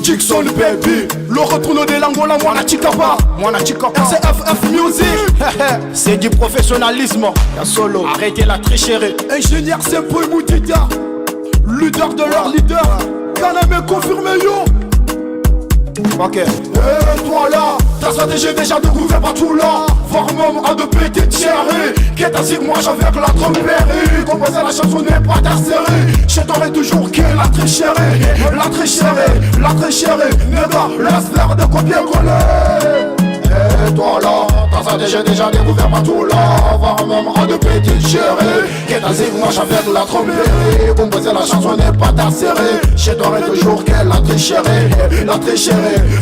Dixon baby, le retour de l'Angola, moi na chikapa, RCFF Music. C'est du professionnalisme, la solo, arrêtez la tricherie. Ingénieur Sempo Moutida, leader de leur leader, Kaname confirmé yo. Ok. Et toi là, ta stratégie déjà découvert partout là. Voir même à de petites chéries. Qu'est-ce que moi j'avais avec la trompérie. Composer la chanson n'est pas ta série. Je t'aurais toujours qui la tricherie. La tricherie, la tricherie. Nega, laisse faire de copier-coller. Et toi là, ta stratégie déjà découvert partout là. Voir même à de petites chéries. Qu'est-ce que moi j'avais avec la trompérie. Composer la chanson n'est pas ta série. Je t'aurais toujours qui la tricherie. La tricherie,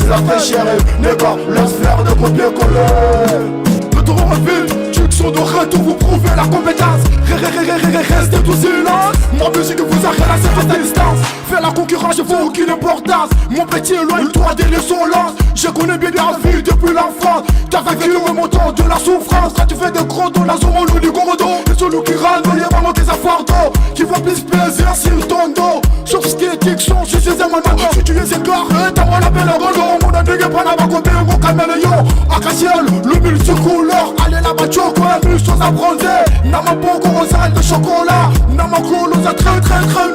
la tricherie. Nega, laisse faire de copier-coller. Le tour en ville, Dixon de retour, vous prouvez la compétence. Restez tous silence. Ma musique vous arrête à cette distance. Fais la concurrence, je vois aucune importance. Mon petit éloigne-toi des insolences. Je connais bien la vie depuis l'enfance. T'as vécu le montant de la souffrance. Quand tu fais des gros dos, la zone au loup du gorodo. Et celui qui râle, il y a vraiment des affaires d'eau. Qui voit plus plaisir sur ton dos. Sauf ce qui est Dixon, je suis un mano. Si tu es égaré, t'as moi la belle rodo. Mon ami n'est pas là-bas, côté mon caméléon. Acaciel, le multicouleur. Allez là-bas, choco, la nuit, chose à bronzer. Nama boko, rosal de chocolat. Nama colo, ça très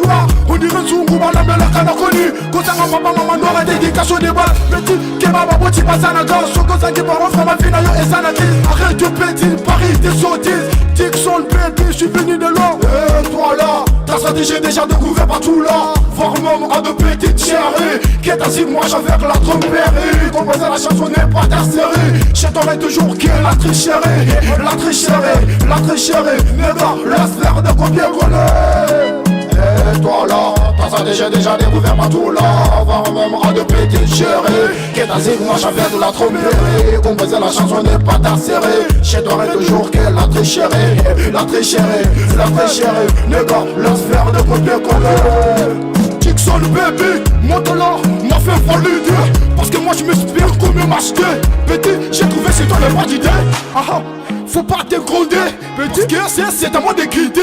noir. On dirait Zungu, la belle canaconi. Cosa ma papa, maman, n'aurait dédication des balles. Petit, kebab, boti, pasanaga. Choco, ça qui parle, frère, ma fille, et sanati. Arrête de petit, Paris, des sottises. Dixon, baby, je suis venu de loin. Et toi là, ta stratégie déjà découvert partout là. Voir même à de petites chéries. Qu'est-ce que moi j'avais avec la trompérie. Composer la chanson n'est pas ta série. Je t'aurais toujours qui la tricherie. La tricherie, la tricherie. Nega, laisse faire de copier-coller. Et toi là, ta stratégie déjà découvert partout là. Voir même à de petites chéries. Qu'est-ce que moi j'avais avec la trompérie. Composer la chanson n'est pas ta série. Je t'aurais toujours qui la tricherie. La tricherie, la tricherie. Nega, laisse faire de copier-coller. Dixon baby, monte là, m'a fait valider. Parce que moi je m'inspire comme m'acheter. Petit, j'ai trouvé chez toi les pas d'idées. Faut pas t'égronder. Petit, c'est à moi de guider.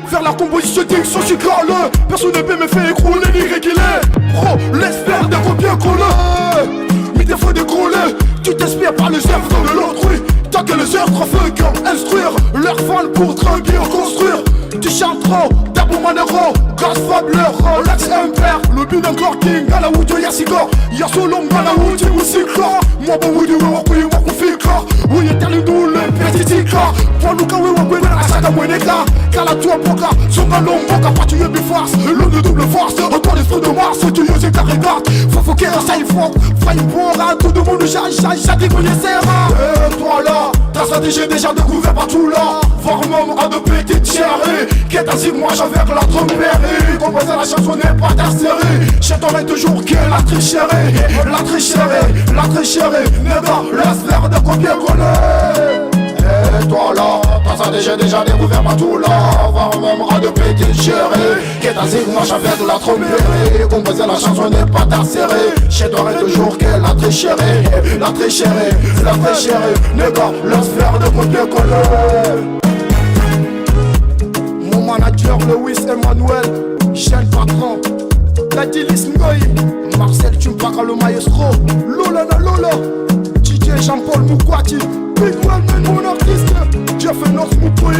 Faire la composition Dixon, je suis calé. Personne ne peut me faire écrouler ni réguler. Bro, laisse faire de copier-coller. Mais des fois d'écrouler, tu t'inspires par les œuvres de l'autrui. Tant que les œuvres font instruire leurs fans pour très bien construire. Tu chantes trop, Dabo Manero, Gaz Fabler, Lex Impère. Le but d'un King, à la Woody Yassigo. Yasolong, à la Woody Wusika. Moi, bon, Woody, Wakuyi, Wakufika. Oui, éternel, le petit tika. Pour nous, quand on va à Saga Mweneka. Kala Tua Boka, Songa Lomboka, Patu Yebi Force. L'eau de double force, encore l'esprit de Mars. Tu y es carrégat. Faut foquer un saïf, faille pour tout le monde, j'ai connaisseur. Et toi là, ta stratégie déjà découvert partout là. Voir même à de petites chéries. Qu'est-ce que moi j'avais avec la trompérie. Composer la chanson n'est pas ta série. Je t'aurais toujours qui la tricherie. La tricherie, la tricherie. Nega, laisse faire de copier-coller. Et toi là, ta stratégie déjà découvert partout là. Voir même à de petites chéries. Qu'est-ce que moi j'avais avec la trompérie. Composer la chanson n'est pas ta série. Je t'aurais toujours qui la tricherie. La tricherie, la tricherie. Nega, laisse faire de copier-coller. Manager Lewis Emmanuel, chaîne patron, Ladilis Ngoy, Marcel Tumpaka le maestro, Lola na Lola, DJ Jean-Paul Moukwati, Big One mon artiste, Jeff North Moukoui,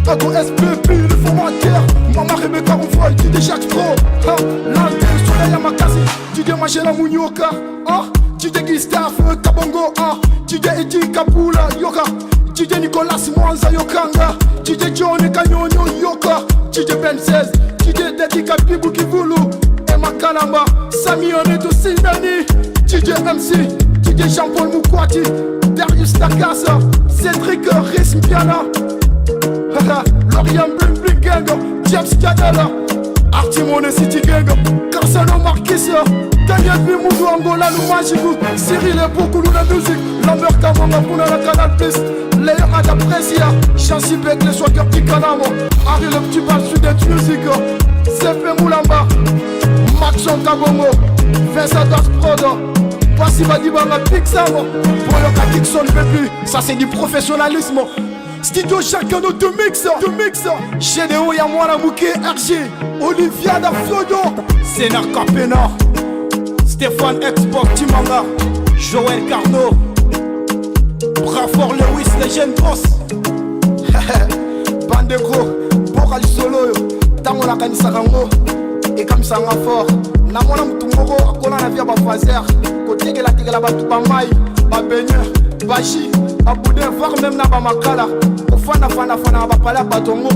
Tago SPP, le formateur, Mama Rebecca Ronfoy, DJ Jacques Pro, Lante, Soleil Amakasi, DJ Magela Mounioka, DJ Gustave Kabongo, DJ Edi Kabula Yoka, DJ Nicolas Mwanza Yokanga, DJ Johnny Kanyonyo Yoka, DJ Ben 16, DJ Dedika Bibu Kivulu, Emma Kalamba, Sami Oneto Sindani, DJ MC, DJ Jean-Paul Moukwati, Darius Takasa, Cédric Rismpiana, Lorian Bling Bling Gang, James Kadala, Artimone City Gang, Carsano Marquis, Daniel Bimoudou Angola, le Magibou, Cyril et beaucoup la musique, Lambert Kamanga pour la Canal Plus, Léon Adapresia, Chancy Beck, les soigneurs du Canamo, Harry le petit bal Student Music, Sefe Moulamba, Maxon Kagongo, Vincent Das Prodo, Passi Badibanga Pixamo, pour le Dixon Baby, ça c'est du professionnalisme. Studio chacun de deux mix, chez Néo Yamwana Mouké RG, Olivia Dafiodo, Sénar Capena. Stéphane Export Timanga, Joël Carnot, Brafort Lewis, les jeunes boss. Bandeko, Boral Solo, Tango la kanisa kango, et comme ça en fort. Namona mtumoko, akola na via ba fazer, côté que la tigela ba tupamai, ba beigneur, ba chi, ba boudin, voire même na ba makala. Au fana ba pala ba tongo,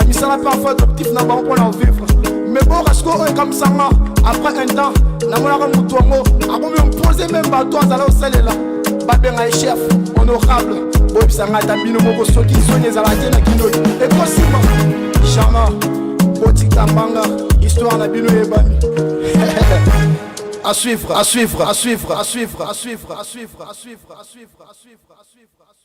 amisala pe en fait optif na ba on pour en vivre. Mais bon, Rasco est comme ça, après un temps, namona ka mutongo, ako me poser même bateau à au salela. Babenga chef, honorable, boy sanga tabino moko soki sonye za la tena kino. Et possible, Chama, Botika Manga, histoire na bino ebani. À suivre, à suivre, à suivre, à suivre, à suivre, à suivre, à suivre, à suivre, à suivre, à suivre.